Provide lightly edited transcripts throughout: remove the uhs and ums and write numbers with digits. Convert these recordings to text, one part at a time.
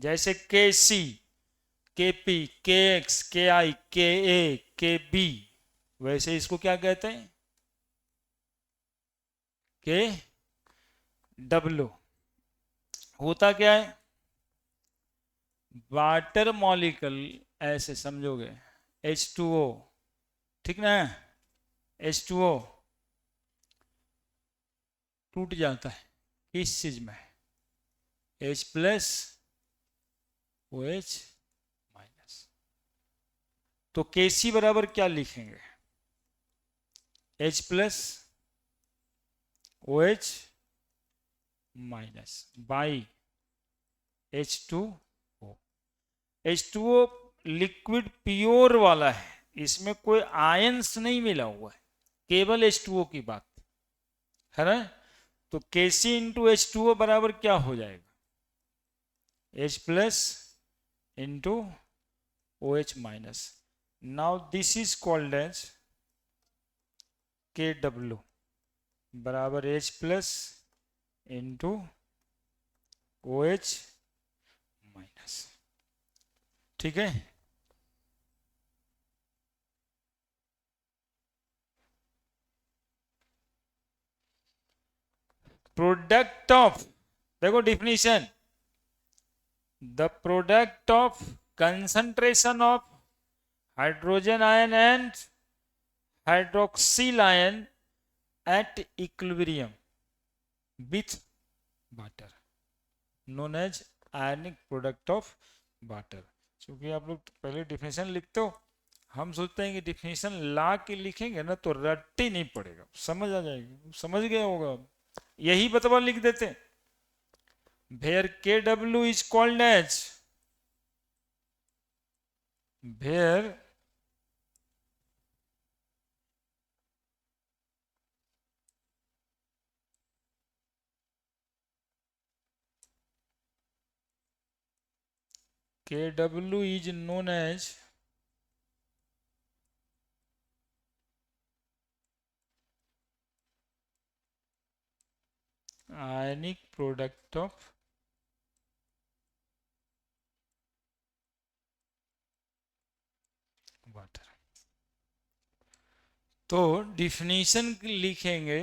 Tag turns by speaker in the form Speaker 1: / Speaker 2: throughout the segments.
Speaker 1: जैसे के सी, के पी, के एक्स, के आई, के ए, के बी, वैसे इसको क्या कहते हैं? के डब्ल्यू। होता क्या है? वाटर मॉलिक्यूल, ऐसे समझोगे, H2O, ठीक ना? H2O टूट जाता है किस चीज में? H plus OH minus. तो Kc बराबर क्या लिखेंगे? H plus OH minus by H2O। H2O liquid pure वाला है, इसमें कोई आयंस नहीं मिला हुआ है, केवल H2O की बात है ना? तो Kc इंटू H2O बराबर क्या हो जाएगा? H plus into OH minus. Now this is called as KW बराबर H plus into OH minus. ठीक है? प्रोडक्ट ऑफ, देखो definition, the product of concentration of hydrogen ion and hydroxyl ion at equilibrium with water known as ionic product of water. क्योंकि आप लोग पहले definition लिखते हो, हम सोचते हैं कि डिफिनेशन ला के लिखेंगे ना तो रट ही नहीं पड़ेगा, समझ आ जाएगी, समझ गए होगा, यही बतवा लिख देते हैं। Where KW is called as, where KW is known as ionic product of water. तो डिफिनीशन लिखेंगे,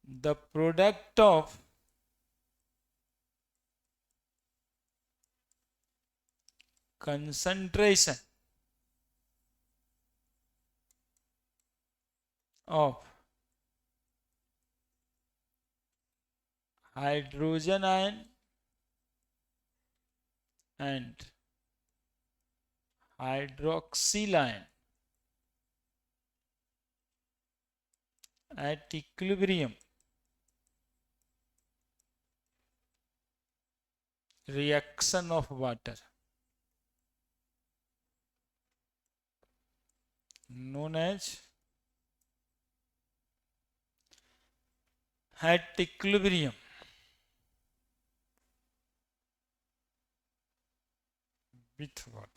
Speaker 1: the product of concentration of hydrogen ion and hydroxyl ion at equilibrium reaction of water known as at equilibrium with water।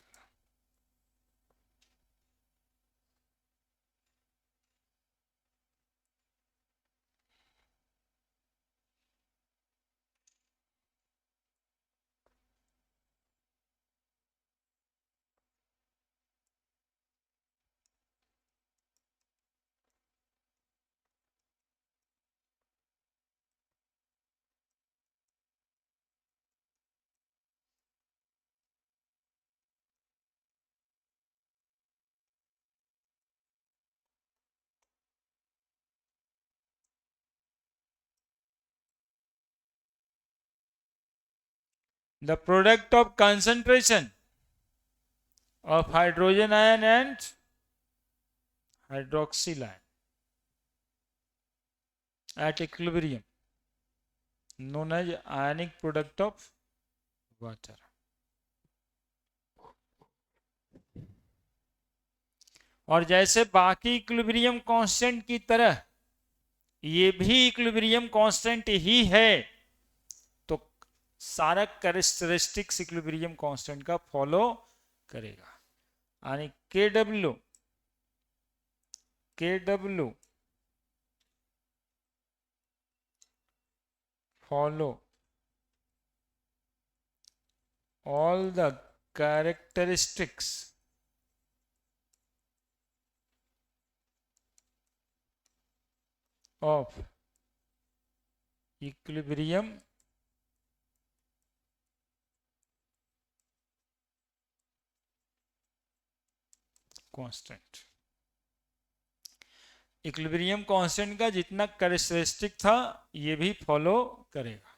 Speaker 1: The product of concentration of hydrogen ion and hydroxyl ion at equilibrium known as ionic product of water। और जैसे बाकी equilibrium constant की तरह ये भी equilibrium constant ही है, तो सारा कैरेक्टरिस्टिक्स इक्विलिब्रियम कांस्टेंट का फॉलो करेगा। यानी KW follow all the characteristics of equilibrium constant. Equilibrium constant का जितना कैरेक्टरिस्टिक था ये भी फॉलो करेगा।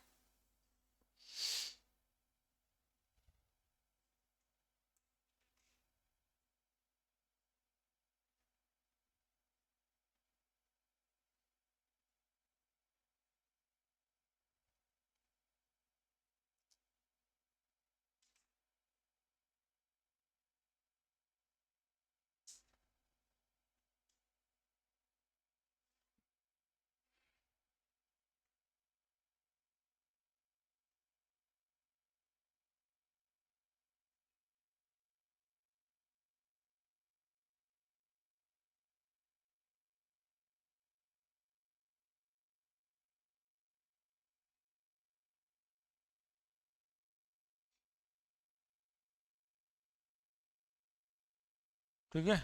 Speaker 1: ठीक है,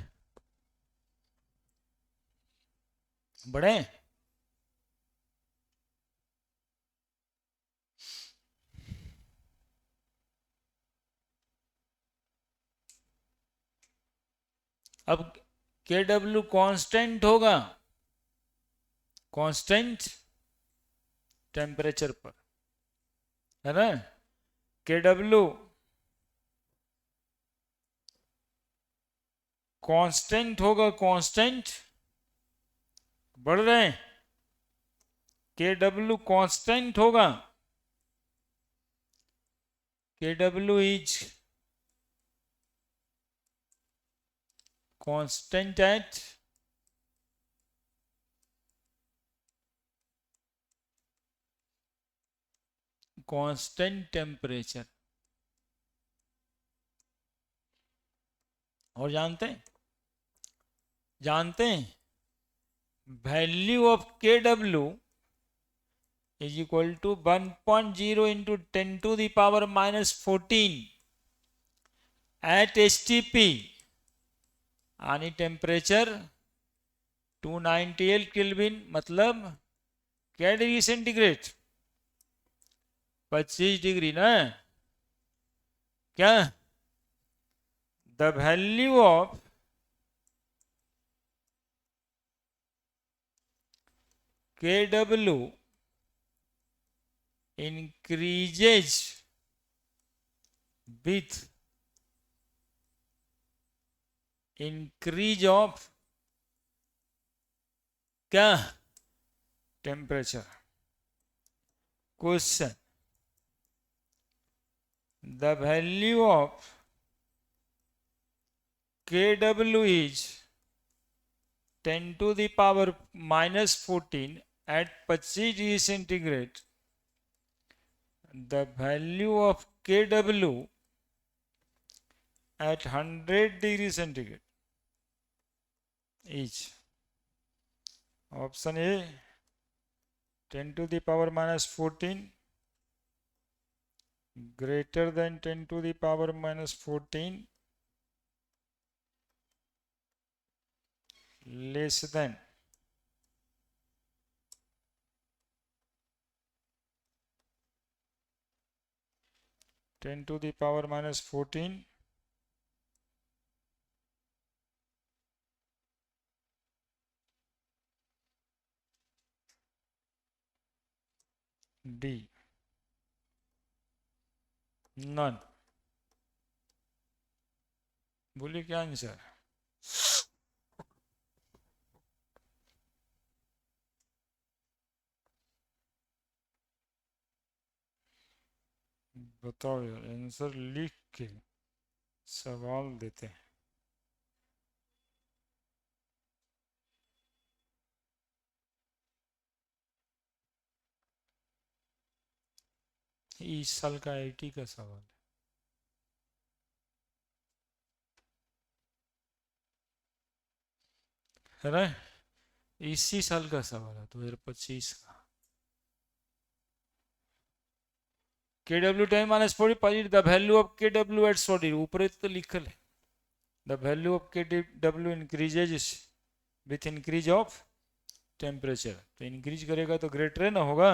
Speaker 1: बढ़े। अब के डब्ल्यू कांस्टेंट होगा कांस्टेंट टेम्परेचर पर, है ना। के डब्ल्यू कांस्टेंट होगा, कांस्टेंट बढ़ रहे हैं, के डब्ल्यू कांस्टेंट होगा, K W is constant at constant temperature. और जानते हैं value of K W is equal to 1.0 into 10⁻⁻14 at STP आणि टेम्परेचर 298 केल्विन, मतलब क्या डिग्री सेंटीग्रेड, 25 डिग्री ना। क्या the value of K W increases with increase of क्या temperature. Question, the value of K W is 10⁻⁻14 at 25 degree centigrade. The value of Kw at 100 degree centigrade is option A 10⁻⁻14 greater than 10⁻⁻14 less than 10⁻⁻14 D none. बोलिए क्या answer. बताओ यार, answer लिख के सवाल देते हैं। इस साल का आईटी का सवाल है ना, इसी साल का सवाल है 2025 का। Kw 10 minus 40 the value of Kw at solid ऊपर तो लिखल है the value of Kw increases with increase of temperature तो इंक्रीज करेगा तो ग्रेटर है ना होगा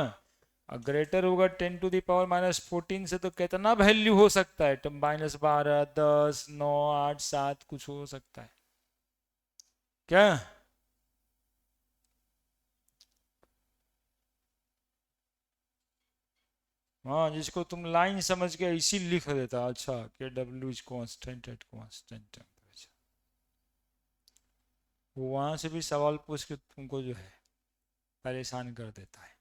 Speaker 1: और ग्रेटर होगा 10⁻⁻14 से तो कितना वैल्यू हो सकता है -12 10 9 8 7 कुछ हो सकता है क्या हाँ जिसको तुम लाइन समझ के इसी लिख देता अच्छा Kw is constant at constant temperature वो वहां से भी सवाल पूछ के तुमको जो है परेशान कर देता है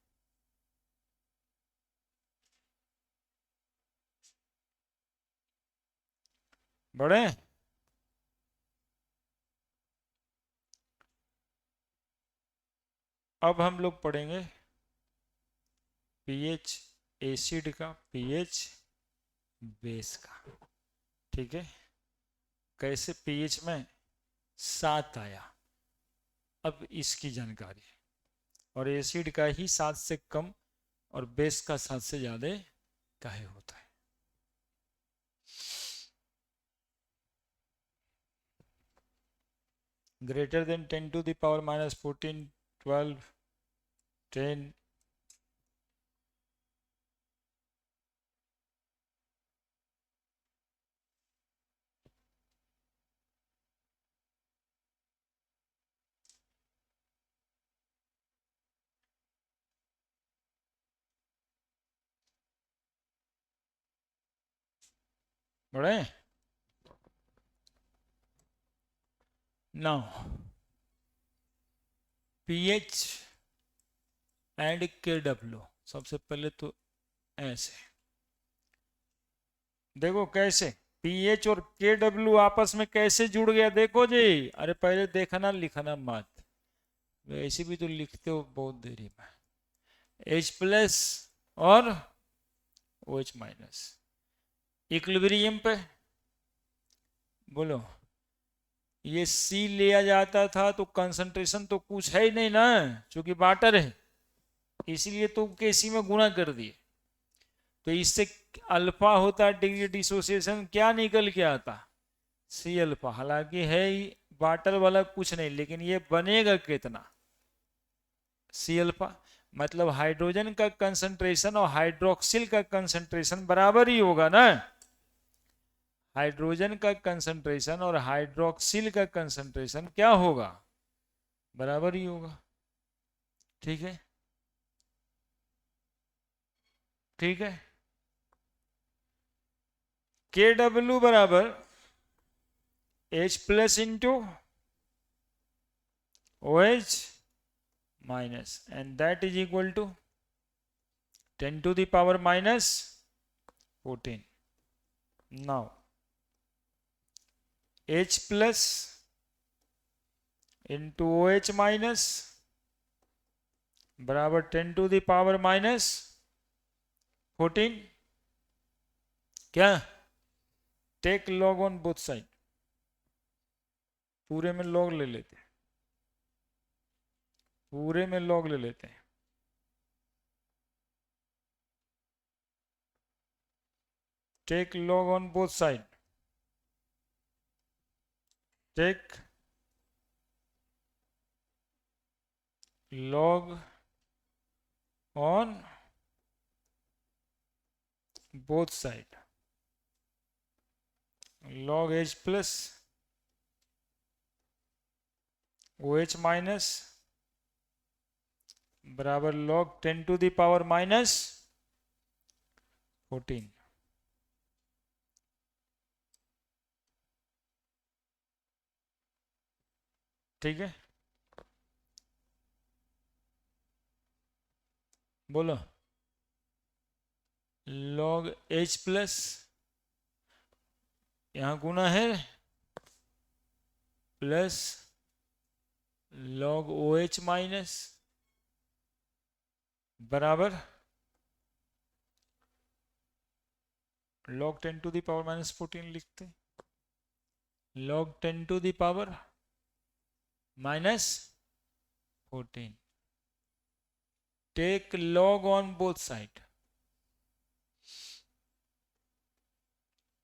Speaker 1: बड़े अब हम लोग पढ़ेंगे पीएच एसिड का पीएच बेस का ठीक है कैसे पीएच में 7 आया अब इसकी जानकारी और एसिड का ही 7 से कम और बेस का 7 से ज्यादा काहे होता है greater than 10⁻⁻14 12 10 बड़े now pH एंड Kw सबसे पहले तो ऐसे देखो कैसे पीएच और Kw आपस में कैसे जुड़ गया देखो जी अरे पहले देखना लिखना मत वैसे भी तो लिखते हो बहुत देरी में H प्लस और OH माइनस इक्विलिब्रियम पे बोलो ये C लिया जाता था तो कंसंट्रेशन तो कुछ है ही नहीं ना क्योंकि वाटर है इसीलिए तो KC में गुणा कर दिए तो इससे अल्फा होता डिग्री डिसोसिएशन क्या निकल के आता C अल्फा हालांकि है वाटर वाला कुछ नहीं लेकिन ये बनेगा कितना C अल्फा मतलब हाइड्रोजन का कंसंट्रेशन और हाइड्रोक्सिल का कंसंट्रेशन बराबर ही होगा ना हाइड्रोजन का कंसंट्रेशन और हाइड्रोक्सिल का कंसंट्रेशन क्या होगा बराबर ही होगा ठीक है ठीक है Kw बराबर H plus into OH minus and that is equal to 10 to the power minus 14 now H plus into OH minus बराबर 10 to the power minus 14 क्या take log on both side पूरे में लॉग ले लेते हैं पूरे में लॉग ले लेते हैं take log on both side take log on both side log H plus OH minus बराबर log 10 to the power minus 14 ठीक है बोलो log H प्लस यहां गुना है प्लस log OH माइनस बराबर log 10 to the power minus 14 लिखते log 10 to the power minus 14 take log on both side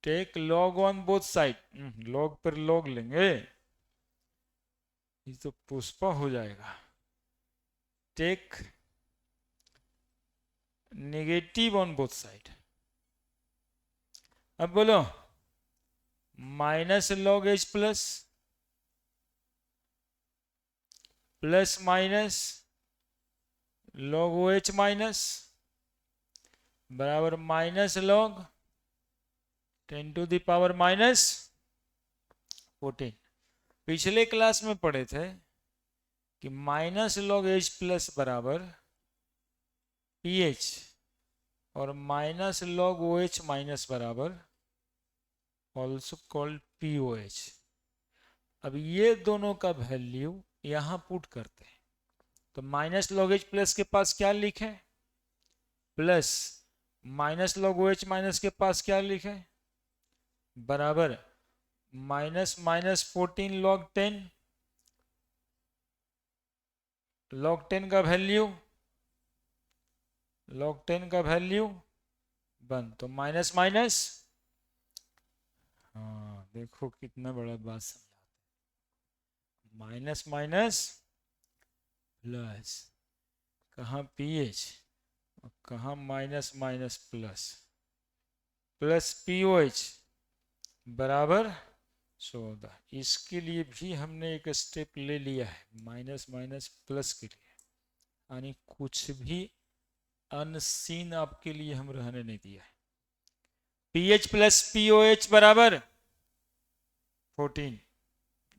Speaker 1: take log on both side, log पर log लेंगे, ये तो पुष्पा हो जाएगा। Take negative on both side. अब बोलो minus log H plus, plus minus log O H minus बराबर minus log 10⁻⁻14। पिछले क्लास में पढ़े थे कि माइनस लॉग एच प्लस बराबर पी एच और minus log O H minus बराबर also called P O H. अब ये दोनों का वैल्यू यहां पुट करते हैं, तो माइनस लॉग एच प्लस के पास क्या लिखे, plus minus log O H minus के पास क्या लिखे, बराबर माइनस माइनस 14 log 10 का वैल्यू, log 10 का वैल्यू 1, तो माइनस माइनस, हाँ देखो कितना बड़ा बात समझा, माइनस माइनस प्लस, कहाँ पी एच और कहाँ minus minus plus, plus P O H बराबर 14। इसके लिए भी हमने एक स्टेप ले लिया है, माइनस माइनस प्लस के लिए, यानी कुछ भी अनसीन आपके लिए हम रहने नहीं दिया है। P H plus P O H बराबर 14,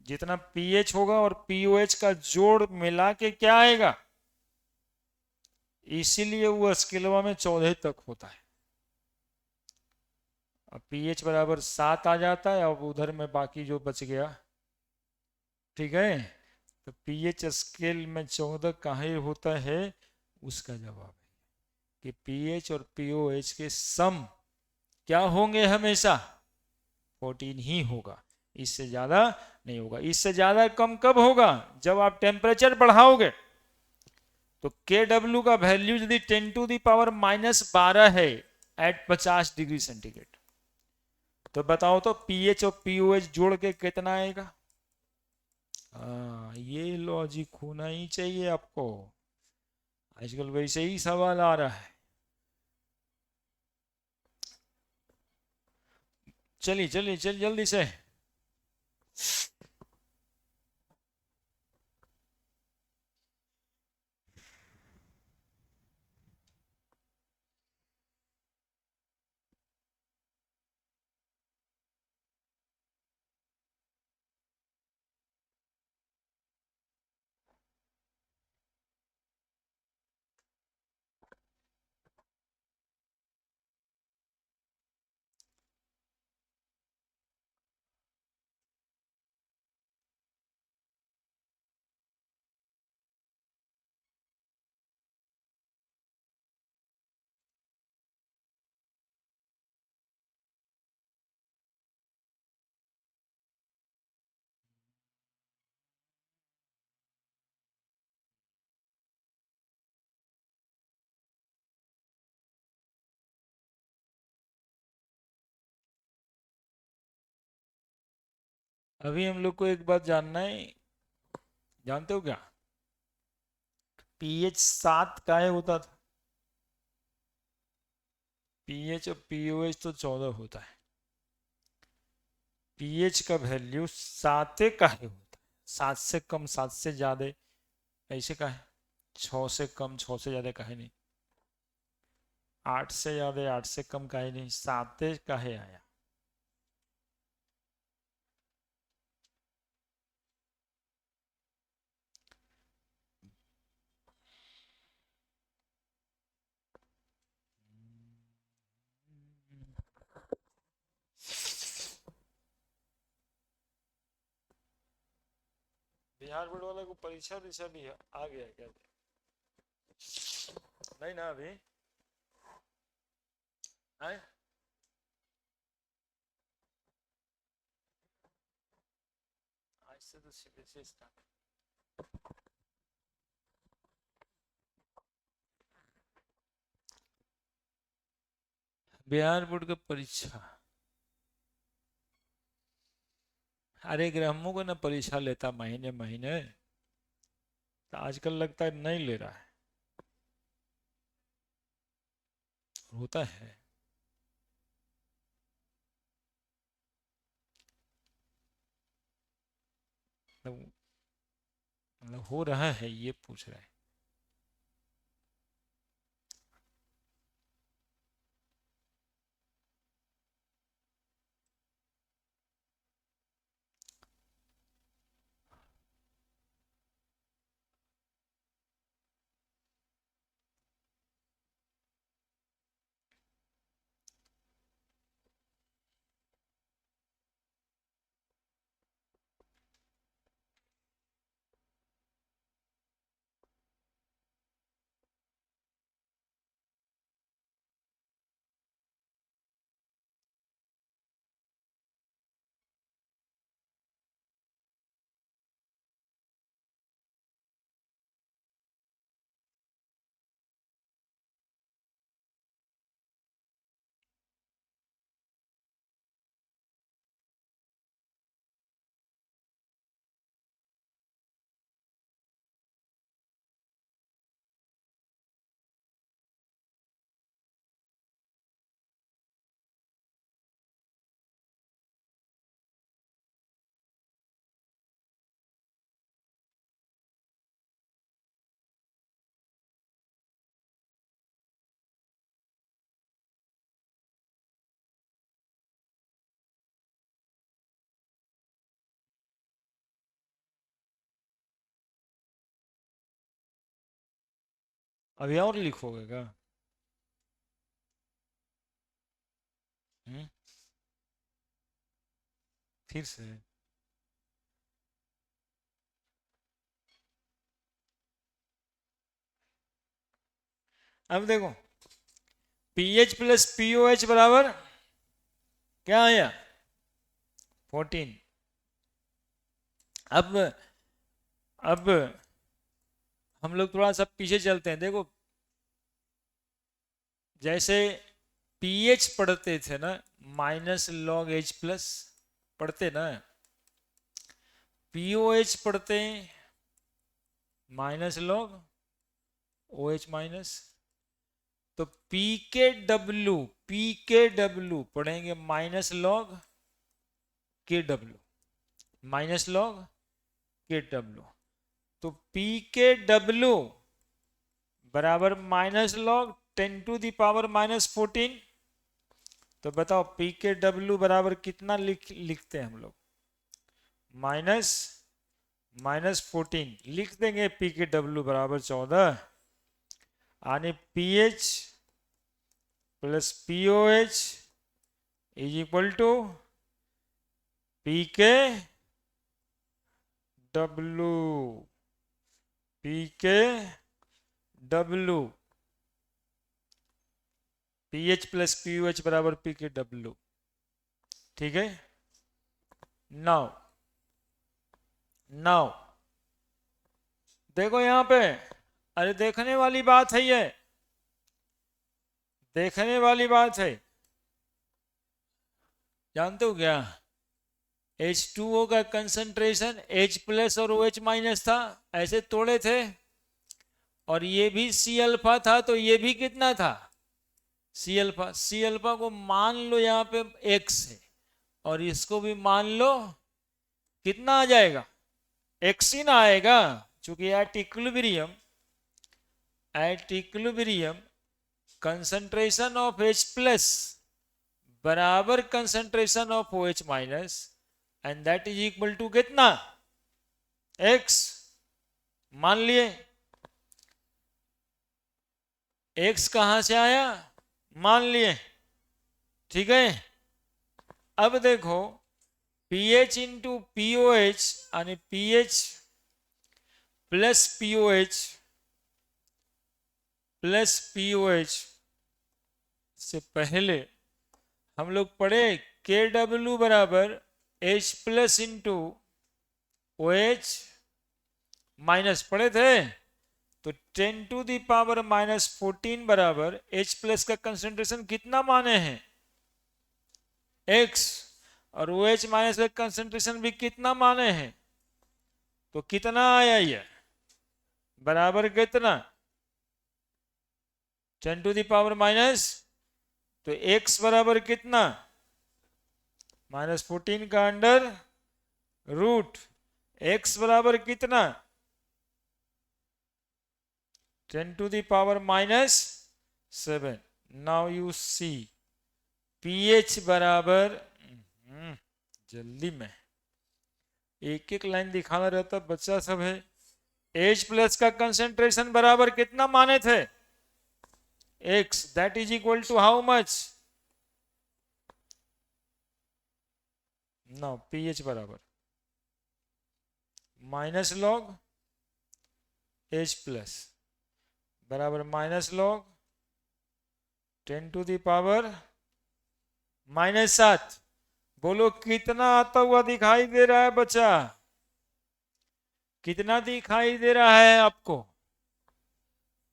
Speaker 1: जितना पी एच होगा और पी ओ एच का जोड़ मिला के क्या आएगा, इसीलिए वो स्केलवा में 14 तक होता है। अब पी एच बराबर 7 आ जाता है, अब उधर में बाकी जो बच गया, ठीक है, तो पी एच स्केल में 14 काहे होता है, उसका जवाब है कि पी एच और पी ओ एच के सम क्या होंगे, हमेशा 14 ही होगा, इससे ज्यादा नहीं होगा। इससे ज्यादा कम कब होगा, जब आप टेम्परेचर बढ़ाओगे, तो के डब्ल्यू का वैल्यू यदि 10⁻⁻12 है एट 50 डिग्री सेंटीग्रेड, तो बताओ तो पीएच और पीओएच जोड़ के कितना आएगा। ये लॉजिक होना ही चाहिए आपको, आजकल वैसे ही सवाल आ रहा है। चलिए चलिए चलिए जल्दी से, अभी हम लोग को एक बात जानना है, जानते हो क्या, पीएच 7 काहे होता था, पीएच और पीओएच तो 14 होता है, पीएच का वैल्यू 7 काहे होता है, 7 से कम 7 से ज्यादा ऐसे का है, 6 से कम 6 से ज्यादा काहे नहीं, 8 से ज्यादा 8 से कम काहे नहीं, 7 काहे आया। बिहार बोर्ड वाला को परीक्षा दिशा भी आ गया क्या, नहीं ना अभी आए? आज से तो सीबीएसई स्टार्ट, बिहार बोर्ड का परीक्षा अरे ग्रामों को ना परीक्षा लेता महीने महीने, तो आजकल लगता है नहीं ले रहा है, होता है। मतलब हो रहा है ये पूछ रहा है। अभी और लिखोगे क्या? हम्म? फिर से? अब देखो, पीएच प्लस पीओएच बराबर क्या आया? 14। अब हम लोग थोड़ा सा पीछे चलते हैं। देखो, जैसे पीएच पढ़ते थे ना, माइनस लॉग एच प्लस पढ़ते ना, पीओएच पढ़ते minus log O H minus. तो पी के डब्ल्यू पढ़ेंगे minus log K W, minus log K W. तो पी के डब्ल्यू बराबर माइनस लॉग 10⁻⁻14। तो बताओ पी के डब्ल्यू बराबर कितना लिखते हैं हम लोग? माइनस -14 लिख देंगे। पी के डब्ल्यू बराबर 14, यानी P H plus P O H is equal to P K W. P K W, P H plus P O H बराबर पी के डब्ल्यू। ठीक है। नाउ नाउ देखो यहां पे, अरे देखने वाली बात है ये, देखने वाली बात है। जानते हो क्या? H2O का कंसंट्रेशन H प्लस और OH माइनस था, ऐसे तोड़े थे। और ये भी सी अल्फा था, तो ये भी कितना था? C alpha. सी अल्फा को मान लो यहाँ पे x है, और इसको भी मान लो, कितना आ जाएगा? x ही ना आएगा, क्योंकि at equilibrium concentration of H plus बराबर concentration of OH minus, and that is equal to कितना? x। मान लिए। x कहां से आया? मान लिए। ठीक है। अब देखो, pH इंटू POH यानी pH प्लस POH से पहले हम लोग पढ़े के डब्ल्यू बराबर H plus into OH minus पढ़े थे। तो 10⁻⁻14 बराबर H प्लस का कंसेंट्रेशन कितना माने हैं? x। और OH माइनस का कंसेंट्रेशन भी कितना माने हैं, तो कितना आया ये, बराबर कितना 10⁻⁻, तो x बराबर कितना -14 का अंडर रूट, x बराबर कितना 10⁻⁻7। नाउ यू सी pH बराबर, जल्दी में एक एक लाइन दिखाना रहता बच्चा सब है। H प्लस का कंसेंट्रेशन बराबर कितना माने थे, x, that is equal to how much, now pH बराबर माइनस लॉग H प्लस बराबर माइनस लॉग 10⁻⁻7। बोलो कितना आता हुआ दिखाई दे रहा है बच्चा, कितना दिखाई दे रहा है आपको,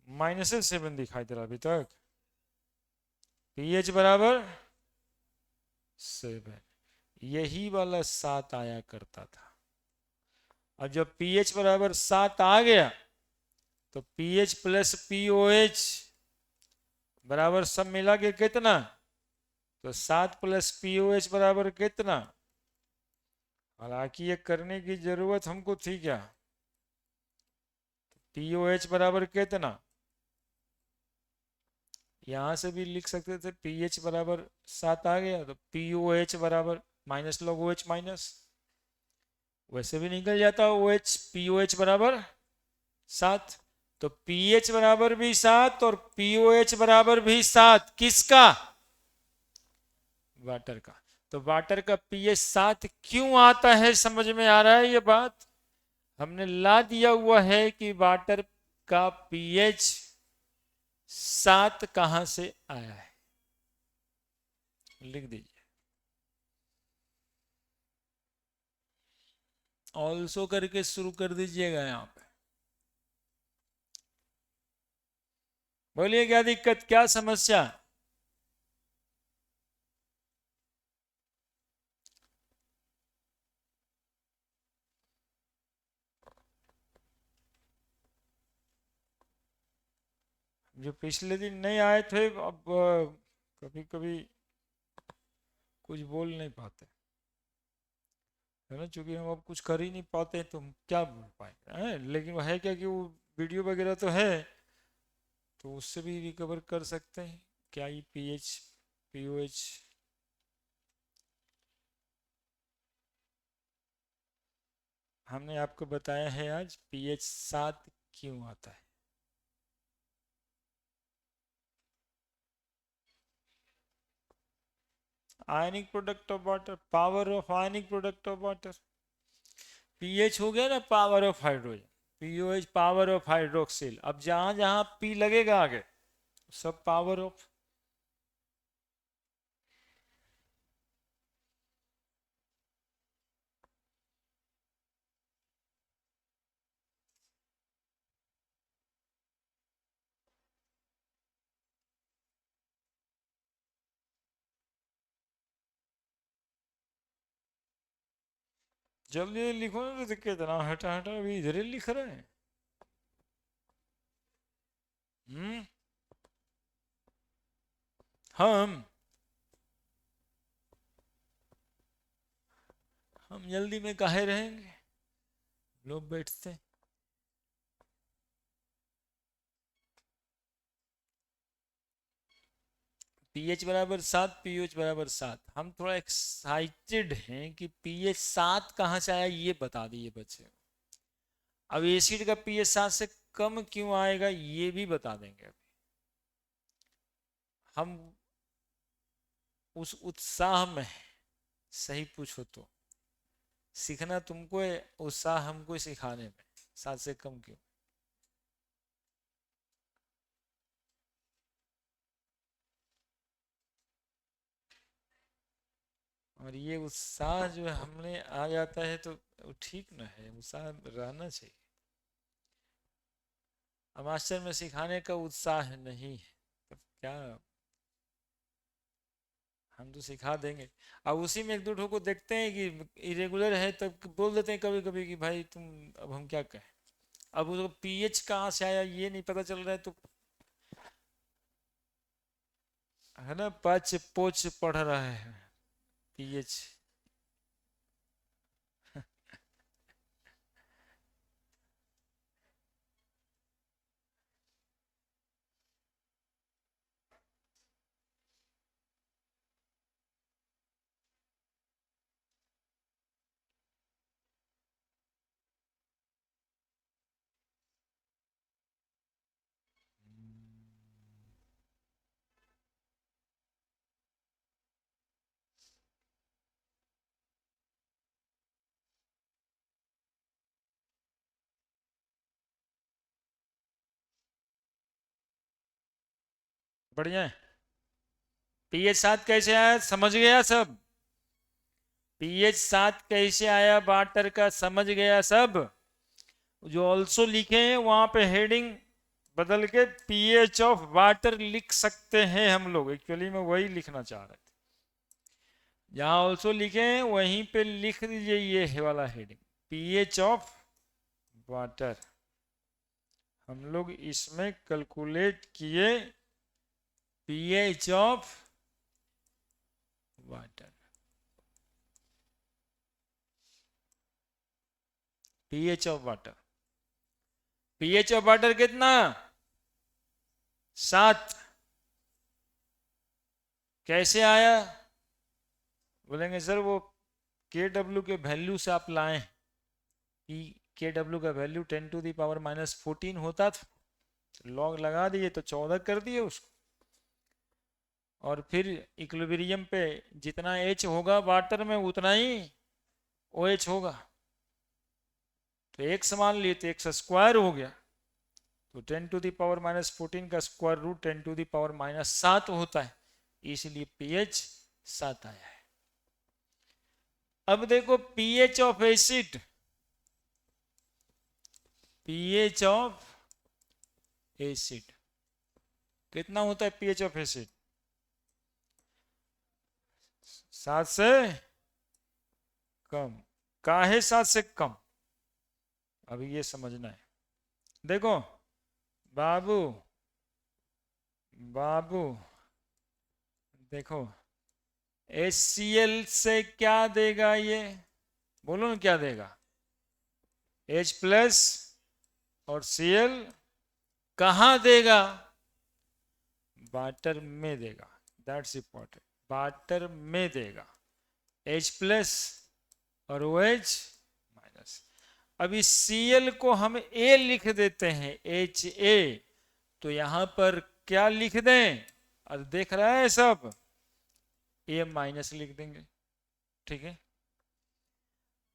Speaker 1: -7 दिखाई दे रहा अभी तक। pH बराबर 7, यही वाला 7 आया करता था। अब जब pH बराबर 7 आ गया तो pH प्लस POH बराबर सब मिला के कितना, तो 7 प्लस POH बराबर कितना। हालांकि ये करने की जरूरत हमको थी क्या, POH बराबर कितना, यहां से भी लिख सकते थे pH बराबर 7 आ गया तो POH बराबर माइनस लॉग OH माइनस, वैसे भी निकल जाता OH POH बराबर 7, तो pH बराबर भी 7 और POH बराबर भी 7, किसका, वाटर का। तो वाटर का pH 7 क्यों आता है, समझ में आ रहा है ये बात, हमने ला दिया हुआ है कि वाटर का pH 7 कहां से आया है, लिख दीजिए। ऑल्सो करके शुरू कर दीजिएगा यहां पे, बोलिए क्या दिक्कत, क्या समस्या। जो पिछले दिन नहीं आए थे अब कभी कभी कुछ बोल नहीं पाते है ना, चूंकि हम अब कुछ कर ही नहीं पाते तो हम क्या बोल पाएंगे, लेकिन वो है क्या कि वो वीडियो वगैरह तो है, तो उससे भी रिकवर कर सकते हैं क्या, ये pH POH। हमने आपको बताया है आज pH 7 क्यों आता है। आयनिक product of water, power of ionic product of water, pH हो गया ना power of hydrogen, POH power of hydroxyl, अब जहां जहां P लगेगा आगे सब पावर ऑफ। जल्दी लिखो ना, तो कितना हटा हटा अभी इधर ही लिख रहे हैं। हम्म, हम जल्दी में काहे रहेंगे, लोग बैठते हैं। pH बराबर 7, POH बराबर 7, हम थोड़ा एक्साइटेड हैं कि pH 7 कहाँ से आया ये बता दिए बच्चे। अब एसिड का pH 7 से कम क्यों आएगा ये भी बता देंगे अभी। हम उस उत्साह में, सही पूछो तो सीखना तुमको है, उत्साह हमको सिखाने में, 7 से कम क्यों। और ये उत्साह जो हमने आ जाता है तो ठीक ना है, उत्साह रहना चाहिए। अब मास्टर में सिखाने का उत्साह नहीं है तब क्या, हम तो सिखा देंगे। अब उसी में एक दो ठो को देखते हैं कि इरेगुलर है तब बोल देते हैं कभी कभी कि भाई तुम, अब हम क्या कहें। अब उसको पीएच कहाँ से आया ये नहीं पता चल रहा है तो, है ना, पच पोच पढ़ रहा है पीएच। बढ़िया है। पीएच 7 कैसे आया समझ गया सब? पीएच 7 कैसे आया वाटर का समझ गया सब? जो ऑल्सो लिखे हैं वहां पे हेडिंग बदल के पीएच ऑफ वाटर लिख सकते हैं हम लोग, एक्चुअली में वही लिखना चाह रहे थे। जहां ऑल्सो लिखे हैं वहीं पे लिख दीजिए ये है वाला हेडिंग, पीएच ऑफ वाटर। हम लोग इसमें कैलकुलेट किए pH of water. PH of water, pH of water कितना? 7। कैसे आया? बोलेंगे सर वो के डब्ल्यू के वैल्यू से आप लाएं। पी के डब्ल्यू का वैल्यू 10⁻⁻14 होता था, लॉग लगा दिए तो 14 कर दिए उसको, और फिर इक्विलिब्रियम पे जितना एच होगा वाटर में उतना ही ओ एच होगा। तो एक्स मान लिए तो एक्स स्क्वायर हो गया, तो 10⁻⁻14 का स्क्वायर रूट 10⁻⁻7 होता है, इसलिए पीएच 7 आया है। अब देखो pH of acid, pH of acid कितना होता है? पीएच ऑफ एसिड 7 से कम। काहे 7 से कम? अभी ये समझना है। देखो बाबू, बाबू देखो, HCl से क्या देगा ये? बोलो ना क्या देगा? H प्लस और Cl कहाँ देगा? वाटर में देगा, दैट्स इंपॉर्टेंट, वाटर में देगा। H प्लस और OH माइनस। अब इस Cl को हम A लिख देते हैं, HA, तो यहां पर क्या लिख दें? और देख रहा है सब, A माइनस लिख देंगे, ठीक है।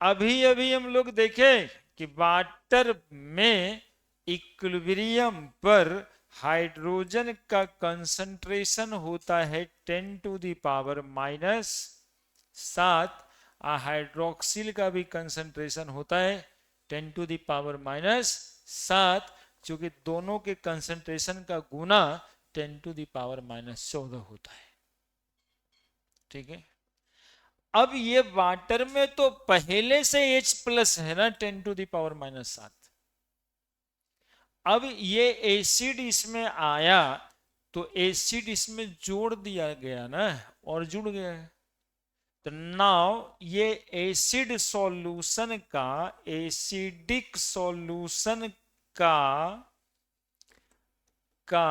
Speaker 1: अभी अभी हम लोग देखें कि वाटर में इक्विलिब्रियम पर हाइड्रोजन का कंसंट्रेशन होता है 10⁻⁻7, हाइड्रोक्सिल का भी कंसंट्रेशन होता है 10⁻⁻7, क्योंकि दोनों के कंसंट्रेशन का गुना 10⁻⁻14 होता है, ठीक है। अब ये वाटर में तो पहले से H प्लस है ना 10⁻⁻7, अब ये एसिड इसमें आया तो एसिड इसमें जोड़ दिया गया ना, और जुड़ गया है। तो नाउ ये एसिड सॉल्यूशन का, एसिडिक सॉल्यूशन का का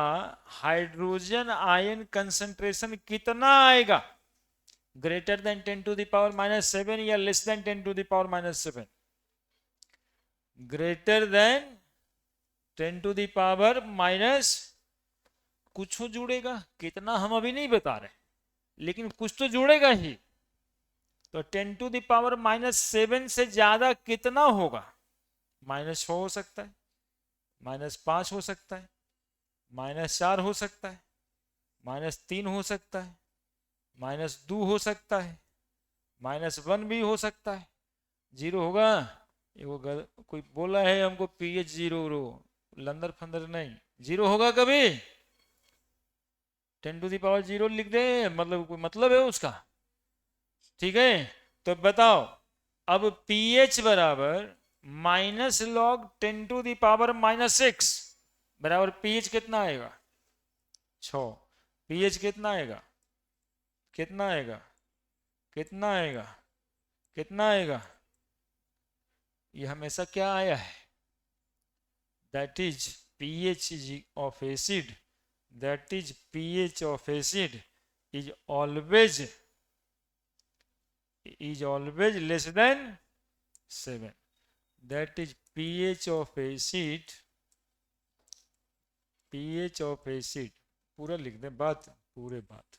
Speaker 1: हाइड्रोजन आयन कंसंट्रेशन कितना आएगा? ग्रेटर देन 10⁻⁻7 या लेस देन 10⁻⁻7? ग्रेटर देन 10⁻⁻, कुछ जुड़ेगा, कितना हम अभी नहीं बता रहे, लेकिन कुछ तो जुड़ेगा ही। तो 10⁻⁻7 से ज्यादा कितना होगा? -6 हो सकता है, -5 हो सकता है, -4 हो सकता है, -3 हो सकता है, -2 हो सकता है, -1 भी हो सकता है, 0 होगा। ये वो कोई बोला है हमको pH 0, लंदर फंदर नहीं, 0 होगा कभी? 10⁻0 लिख दे, मतलब कोई मतलब है उसका? ठीक है, तो बताओ अब pH बराबर -log 10⁻⁻6 बराबर pH कितना आएगा? 6। pH कितना आएगा? कितना आएगा? कितना आएगा? कितना आएगा? ये हमेशा क्या आया है? That is pH of acid, that is pH of acid is always less than 7. That is pH of acid, पूरा लिख दें बात, पूरे बात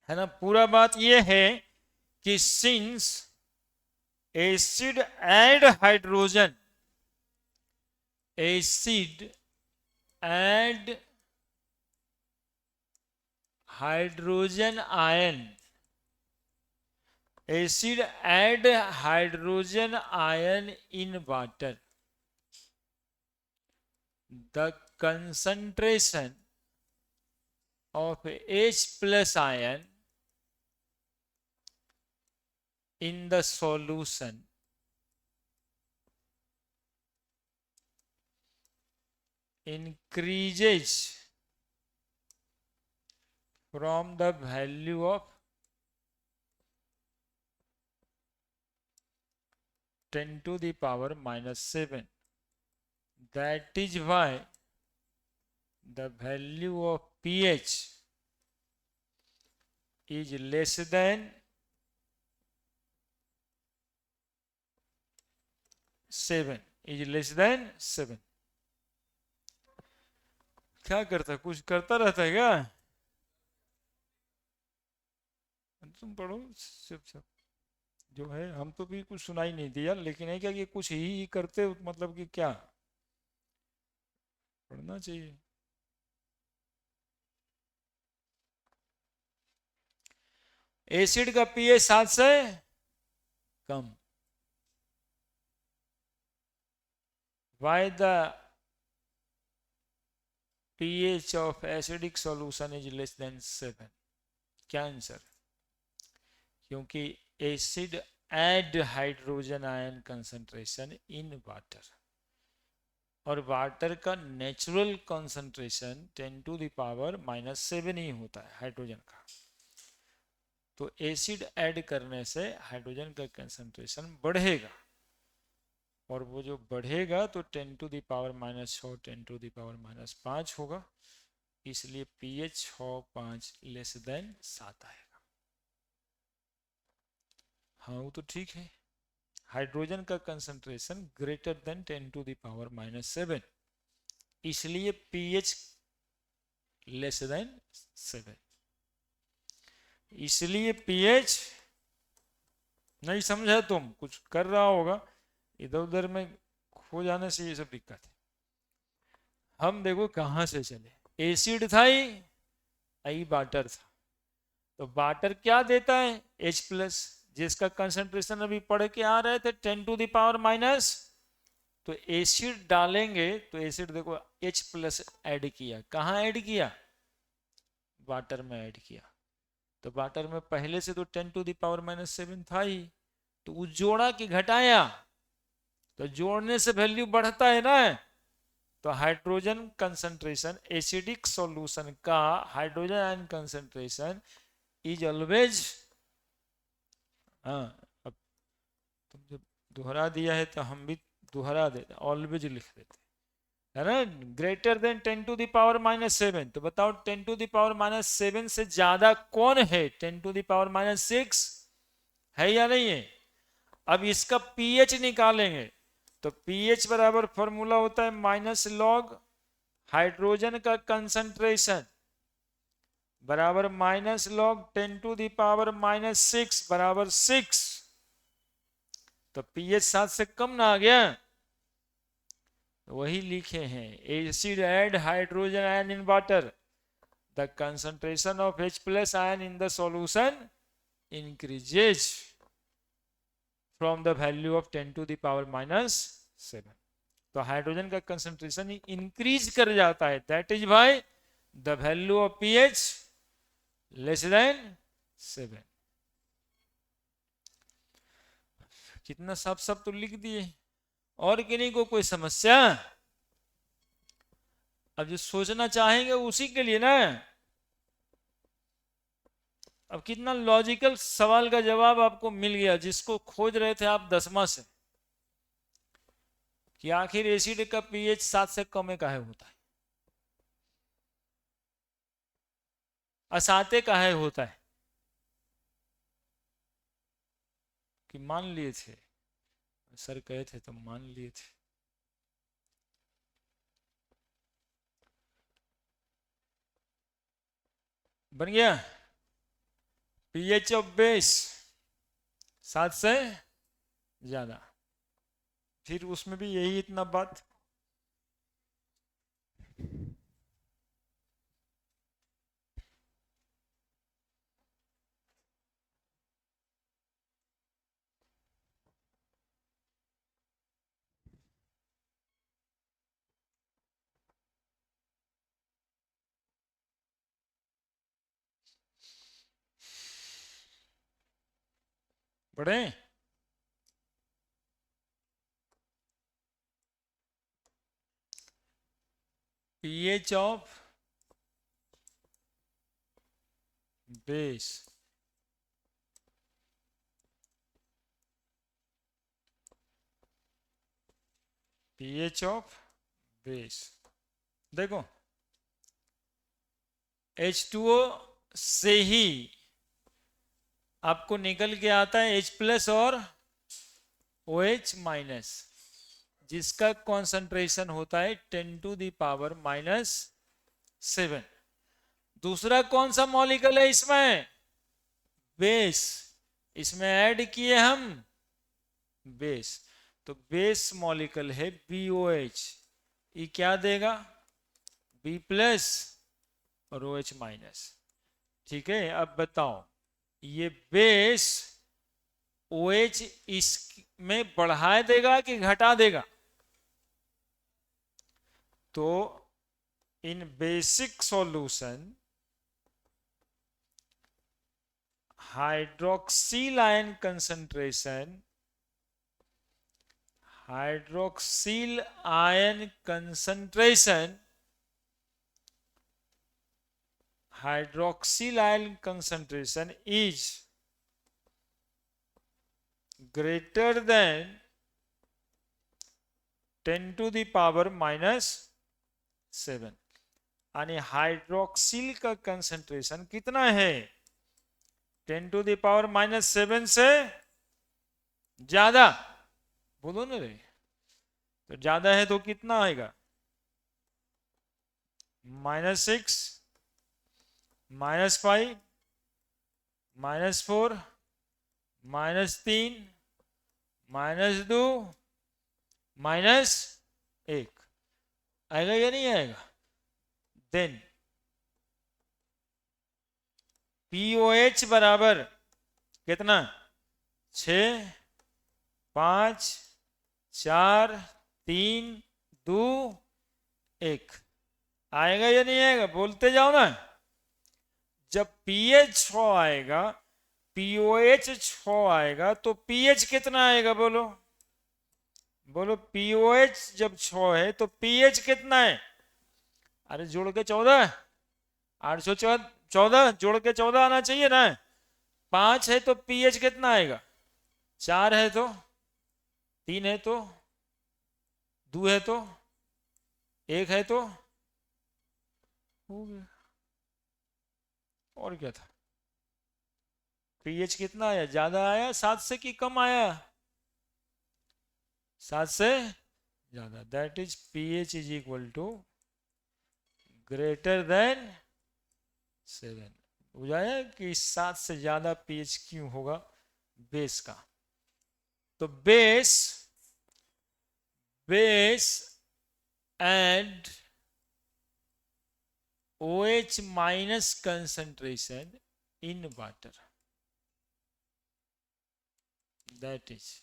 Speaker 1: है ना, पूरा बात ये है कि since acid add hydrogen, acid add hydrogen ion, acid add hydrogen ion in water, the concentration of H plus ion in the solution increases from the value of 10⁻⁻7. That is why the value of pH is less than 7, is less than 7. क्या करता, कुछ करता रहता है क्या? तुम पढ़ो सब जो है, हम तो भी कुछ सुनाई नहीं दिया, लेकिन है क्या कि कुछ ही करते, मतलब कि क्या पढ़ना चाहिए। एसिड का pH 7 से कम, why the pH of acidic solution is less than 7? क्या आंसर? क्योंकि acid add hydrogen ion concentration in water, और वाटर का नेचुरल कंसंट्रेशन 10⁻⁻7 ही होता है हाइड्रोजन का। तो एसिड ऐड करने से हाइड्रोजन का कंसंट्रेशन बढ़ेगा, और वो जो बढ़ेगा तो 10⁻⁻6 10⁻⁻5 होगा, इसलिए pH 6.5 लेस देन 7 आएगा। हाँ वो तो ठीक है, हाइड्रोजन का कंसंट्रेशन ग्रेटर देन 10⁻⁻7, इसलिए pH लेस देन 7, इसलिए pH नहीं समझा, तुम कुछ कर रहा होगा इधर उधर में खो जाने से ये सब दिक्कत है। हम देखो कहां से चले, एसिड था ही वाटर था, तो वाटर क्या देता है? H प्लस, जिसका कंसंट्रेशन अभी पढ़ के आ रहे थे 10⁻⁻, तो एसिड डालेंगे तो एसिड देखो H प्लस ऐड किया, कहाँ ऐड किया? वाटर में ऐड किया, तो वाटर में पहले से तो 10⁻⁻7 था ही, तो उस जोड़ा की घटाया, तो जोड़ने से वैल्यू बढ़ता है ना। तो हाइड्रोजन कंसंट्रेशन, एसिडिक सॉल्यूशन का hydrogen ion concentration is always, हाँ अब तुम जब दोहरा दिया है तो हम भी दोहरा देते, ऑलवेज लिख देते है ना, ग्रेटर देन 10⁻⁻7। तो बताओ 10⁻⁻7 से ज्यादा कौन है? 10⁻⁻6 है या नहीं है? अब इसका pH निकालेंगे, तो pH बराबर फॉर्मूला होता है -log हाइड्रोजन का कंसंट्रेशन बराबर -log 10⁻⁻6 बराबर 6। तो pH 7 से कम ना आ गया, तो वही लिखे हैं, acid add hydrogen ion in water, the concentration of H plus ion in the solution increases from the value of 10⁻⁻7। तो हाइड्रोजन का कंसंट्रेशन इंक्रीज कर जाता है, that is why the value of pH less than 7। कितना साफ साफ तो लिख दिए। और किन्हीं को कोई समस्या? अब जो सोचना चाहेंगे उसी के लिए ना। अब कितना लॉजिकल सवाल का जवाब आपको मिल गया, जिसको खोज रहे थे आप 10वां से, कि आखिर एसिड का पीएच 7 से कम में काहे होता है, असाते काहे होता है। कि मान लिए थे, सर कहे थे तो मान लिए थे। बन गया। पीएच ऑफ बेस 7 से ज्यादा, फिर उसमें भी यही इतना बात। पढ़े? pH of base pH of base, देखो H2O से ही आपको निकल के आता है H+ और OH-, जिसका कॉन्सेंट्रेशन होता है 10⁻⁻⁷। दूसरा कौन सा मॉलिक्यूल है इसमें? बेस। इसमें ऐड किए हम बेस, तो बेस मॉलिक्यूल है BOH। ये क्या देगा? B+ और OH-। ठीक है, अब बताओ ये बेस OH इसमें बढ़ा देगा कि घटा देगा? तो इन basic solution hydroxyl ion concentration, hydroxyl ion concentration, hydroxyl ion concentration is greater than 10⁻⁻⁷। यानी हाइड्रोक्सिल का कंसंट्रेशन कितना है? 10⁻⁻⁷ से ज्यादा। बोलो ना रे, तो ज्यादा है तो कितना आएगा? -6, -5, -4, -3, -2, -1 आएगा या नहीं आएगा? देन POH बराबर कितना? 6, 5, 4, 3, 2, 1 आएगा या नहीं आएगा? बोलते जाओ ना। जब pH 6 आएगा, POH 6 आएगा, तो pH कितना आएगा? बोलो बोलो। POH जब 6 है तो pH कितना है? अरे जोड़ के 14, 814 जोड़ के 14 आना चाहिए ना। 5 है तो pH कितना आएगा? 4 है तो, 3 है तो, 2 है तो, 1 है तो, हो गया। और क्या था? pH कितना आया? ज्यादा आया 7 से कि कम आया? 7 से ज्यादा। That is pH is equal to greater than 7। बुझाया कि 7 से ज्यादा pH क्यों होगा बेस का? तो base and OH- concentration in water, that is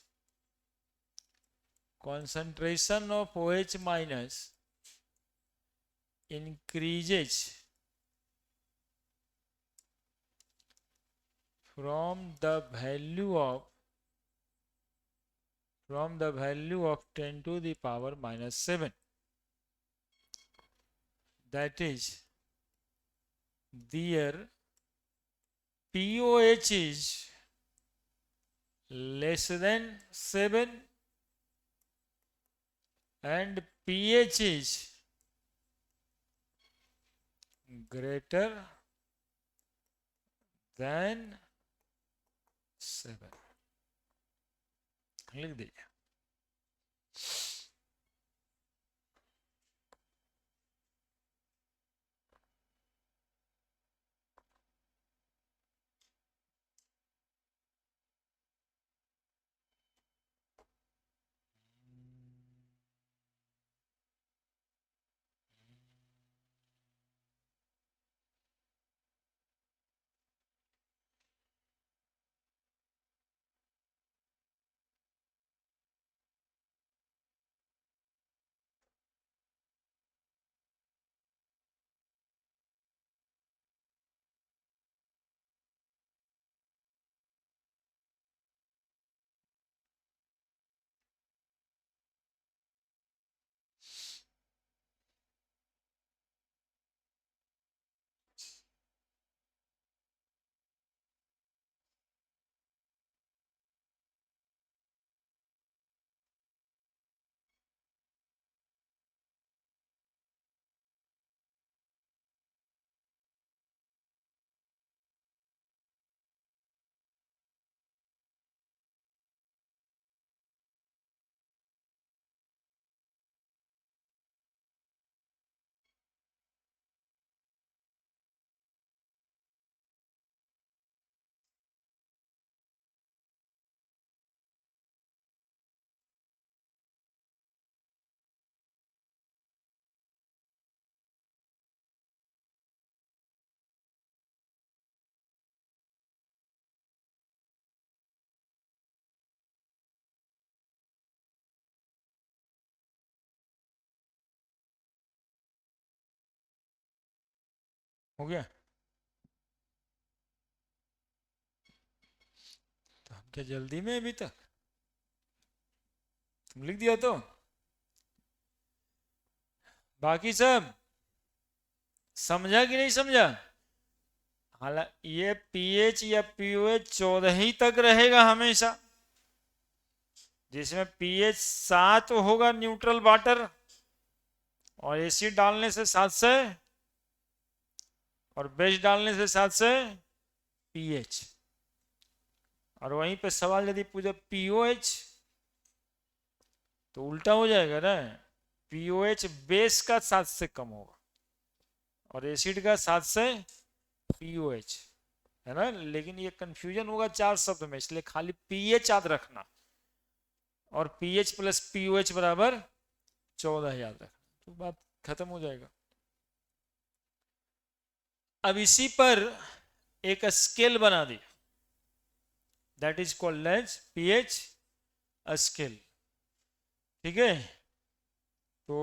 Speaker 1: concentration of OH- increases from the value of 10 to the power minus 7, that is their POH is less than 7 and pH is greater than 7, लिख दीजिए। हो गया? तो हम क्या जल्दी में अभी तक? तुम लिख दिया तो बाकी सब समझा कि नहीं समझा? हालांकि ये पीएच या पीओएच 14 ही तक रहेगा हमेशा, जिसमें पीएच 7 होगा न्यूट्रल वाटर, और एसिड डालने से 7 से, और बेस डालने से 7 से पीएच। और वहीं पे सवाल यदि पूछे पीओएच, तो उल्टा हो जाएगा ना, पीओएच बेस का 7 से कम होगा और एसिड का 7 से पीओएच, है ना। लेकिन ये कंफ्यूजन होगा 4 शब्द में, इसलिए खाली पीएच याद रखना और पीएच प्लस पीओएच बराबर 14 याद रखना, तो बात खत्म हो जाएगा। अब इसी पर एक स्केल बना दी, that is called as pH scale, ठीक है। तो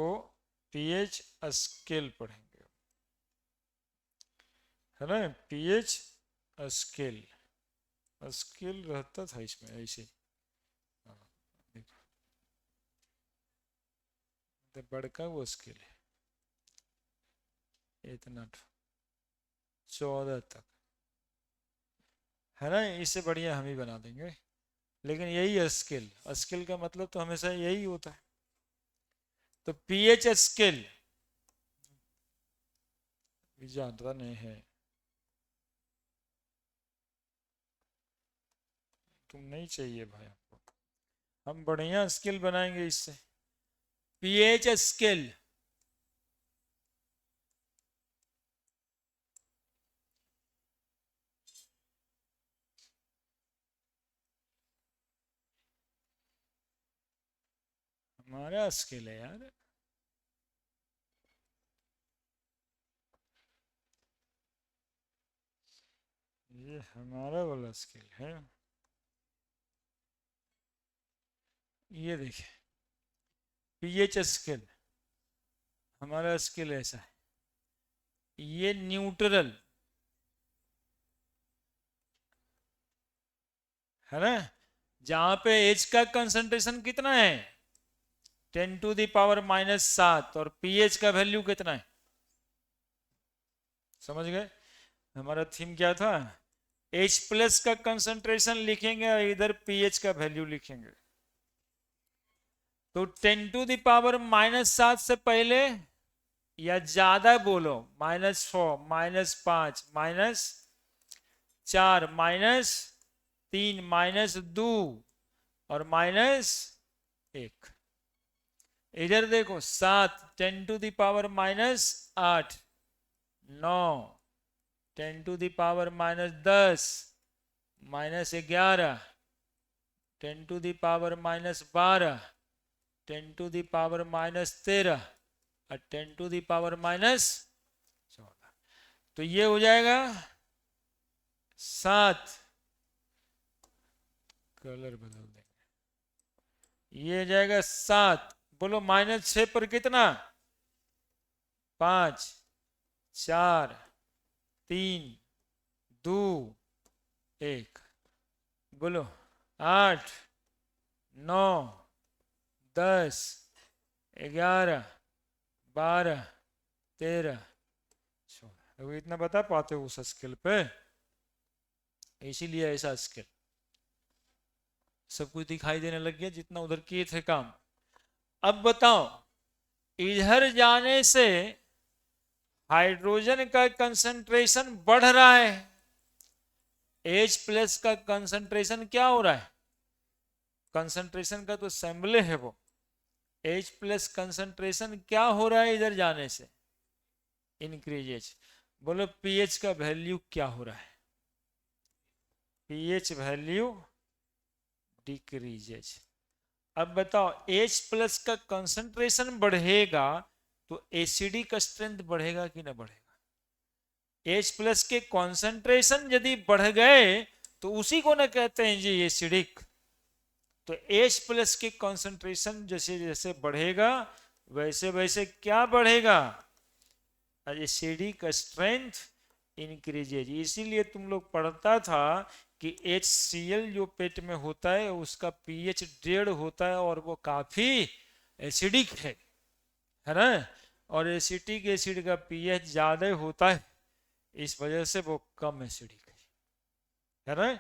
Speaker 1: पीएच स्केल पढ़ेंगे, है ना। पीएच स्केल, स्केल रहता था इसमें ऐसे, तो बड़का वो स्केल है, इतना 14 तक, है ना। इससे बढ़िया हम ही बना देंगे, लेकिन यही स्केल, स्केल का मतलब तो हमेशा यही होता है। तो पीएच स्केल जानता नहीं है, तुम नहीं चाहिए भाई हमको, हम बढ़िया स्केल बनाएंगे इससे। पीएच स्केल हमारा स्केल है यार, ये हमारा वाला स्केल है। ये देखिए पीएच स्केल, हमारा स्केल ऐसा है, ये न्यूट्रल, है ना, जहां पे H का कंसंट्रेशन कितना है 10⁻⁻7 और pH का वैल्यू कितना है, समझ गए। हमारा थीम क्या था, H प्लस का कंसंट्रेशन लिखेंगे और इधर pH का वैल्यू लिखेंगे। तो 10⁻⁻7 से पहले या ज्यादा बोलो -4 -5 -4 -3 -2 और -1। इधर देखो 7 10⁻⁻8 9 10⁻−10 -11 10⁻−12 10⁻−13 और 10⁻−14। तो ये हो जाएगा 7, कलर बदल देंगे, ये जाएगा 7, बोलो -6 पर कितना 5 4 3 2 1, बोलो 8 9 10 11 12 13 14। अभी इतना बता पाते हो उस स्केल पे, इसीलिए ऐसा स्केल सब कुछ दिखाई देने लग गया जितना उधर किए थे काम। अब बताओ इधर जाने से हाइड्रोजन का कंसंट्रेशन बढ़ रहा है, H प्लस का कंसंट्रेशन क्या हो रहा है, कंसंट्रेशन का तो सैम्बले है वो, H प्लस कंसंट्रेशन क्या हो रहा है इधर जाने से, इंक्रीजेज। बोलो pH का वैल्यू क्या हो रहा है, pH वैल्यू डिक्रीजेज। अब बताओ H प्लस का कंसंट्रेशन बढ़ेगा तो एसिडिक स्ट्रेंथ बढ़ेगा कि ना बढ़ेगा। H प्लस के कंसंट्रेशन यदि बढ़ गए तो उसी को ना कहते हैं जी एसिडिक। तो H प्लस के कंसंट्रेशन जैसे जैसे बढ़ेगा वैसे वैसे क्या बढ़ेगा, एसिडिक स्ट्रेंथ इंक्रीजेज। इसीलिए तुम लोग पढ़ता था कि HCl जो पेट में होता है उसका pH 1.5 होता है और वो काफी एसिडिक है ना, और एसिटिक एसिड का pH ज्यादा होता है, इस वजह से वो कम एसिडिक है ना।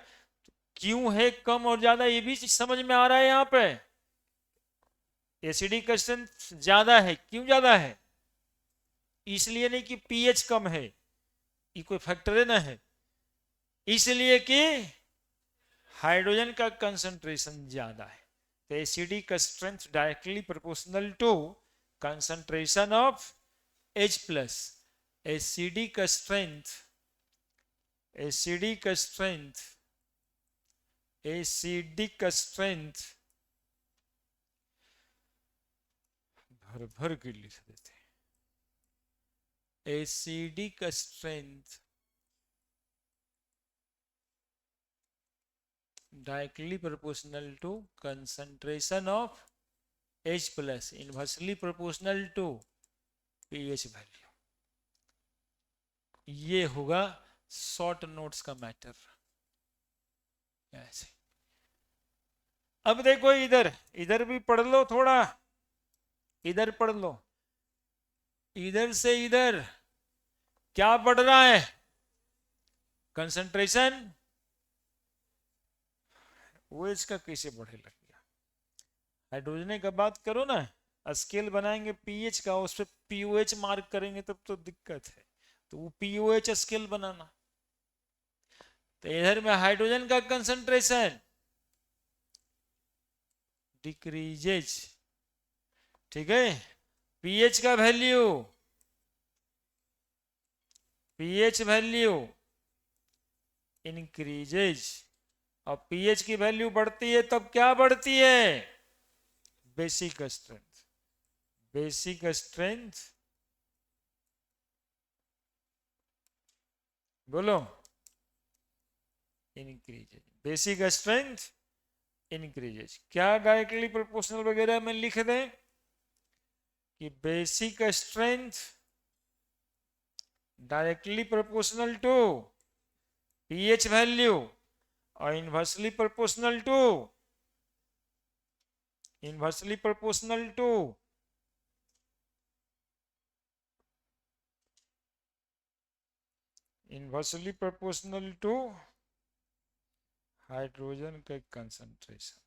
Speaker 1: क्यों है कम और ज्यादा ये भी समझ में आ रहा है, यहाँ पे एसिडिक स्ट्रेंथ ज्यादा है, क्यों ज्यादा है, इसलिए नहीं कि pH कम है, ये कोई फैक्टर ना है, इसलिए कि हाइड्रोजन का कंसंट्रेशन ज्यादा है। तो acidic strength directly proportional to concentration of H plus. Acidic strength acidic strength acidic strength भर भर के लिख देते हैं, acidic strength directly proportional to concentration of H plus inversely proportional to pH value। ये होगा शॉर्ट नोट्स का matter ऐसे। अब देखो इधर इधर भी पढ़ लो थोड़ा, इधर पढ़ लो, इधर से इधर क्या बढ़ रहा है कंसंट्रेशन, वो इसका कैसे बढ़े लग गया। हाइड्रोजन का बात करो ना, स्केल बनाएंगे पीएच का, उस पर पीओएच मार्क करेंगे तब तो दिक्कत है, तो वो पीओएच स्केल बनाना। तो इधर में हाइड्रोजन का कंसंट्रेशन डिक्रीजेज, ठीक है, पीएच का वैल्यू इंक्रीजेज, और पीएच की वैल्यू बढ़ती है तब क्या बढ़ती है, बेसिक स्ट्रेंथ। बेसिक स्ट्रेंथ बोलो इंक्रीजेज, बेसिक स्ट्रेंथ इंक्रीजेज। क्या डायरेक्टली प्रोपोर्शनल वगैरह में लिख दें कि basic strength directly proportional to pH value, और inversely proportional to, inversely proportional to, inversely proportional to hydrogen का कंसंट्रेशन।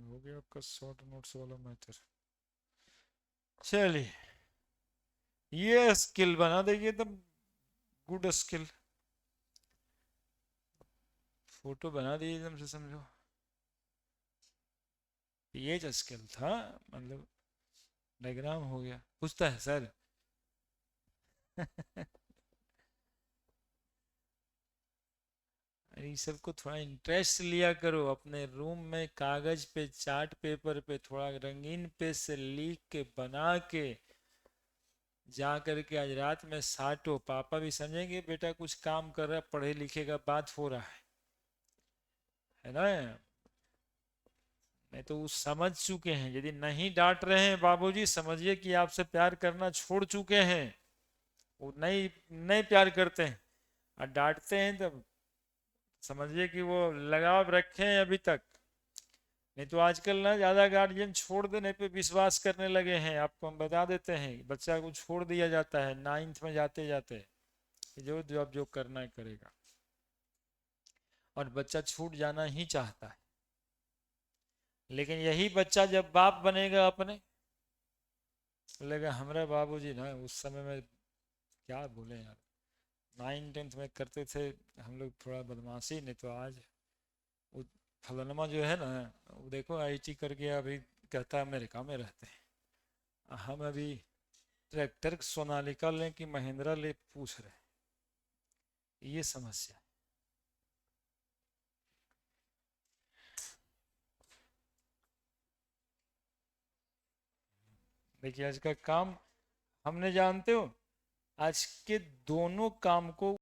Speaker 1: हो गया आपका शॉर्ट नोट्स वाला मैथड। चलिए ये स्किल बना देगी एकदम गुड स्किल, फोटो बना दी एकदम से समझो। ये जो स्किल था मतलब डायग्राम हो गया, पूछता है सर। ये सबको थोड़ा इंटरेस्ट लिया करो, अपने रूम में कागज पे चार्ट पेपर पे थोड़ा रंगीन पेज से लिख के बना के जा करके आज रात में साटो, पापा भी समझेंगे बेटा कुछ काम कर रहा है, पढ़े लिखे का बात हो रहा है ना। नहीं तो वो समझ चुके हैं, यदि नहीं डांट रहे हैं बाबूजी समझिए कि आपसे प्यार करना छोड़ चुके हैं, वो नहीं नहीं प्यार करते हैं। और डांटते हैं तब समझिए कि वो लगाव रखे हैं अभी तक। नहीं तो आजकल ना ज्यादा गार्जियन छोड़ देने पे विश्वास करने लगे हैं, आपको हम बता देते हैं बच्चा को छोड़ दिया जाता है 9th में जाते जाते, जो जो अब जो करना है करेगा, और बच्चा छूट जाना ही चाहता है। लेकिन यही बच्चा जब बाप बनेगा अपने, बोलेगा हमारे बाबूजी ना उस समय में क्या बोले यार, 9th 10th में करते थे हम लोग थोड़ा बदमाशी, नहीं तो आज वो फलानमा जो है ना, वो देखो आईटी करके अभी कहता है अमेरिका में रहते हैं, हम अभी ट्रैक्टर सोनालिका लें कि महिंद्रा ले पूछ रहे हैं। ये समस्या। देखिए आज का काम हमने जानते हो, आज के दोनों काम को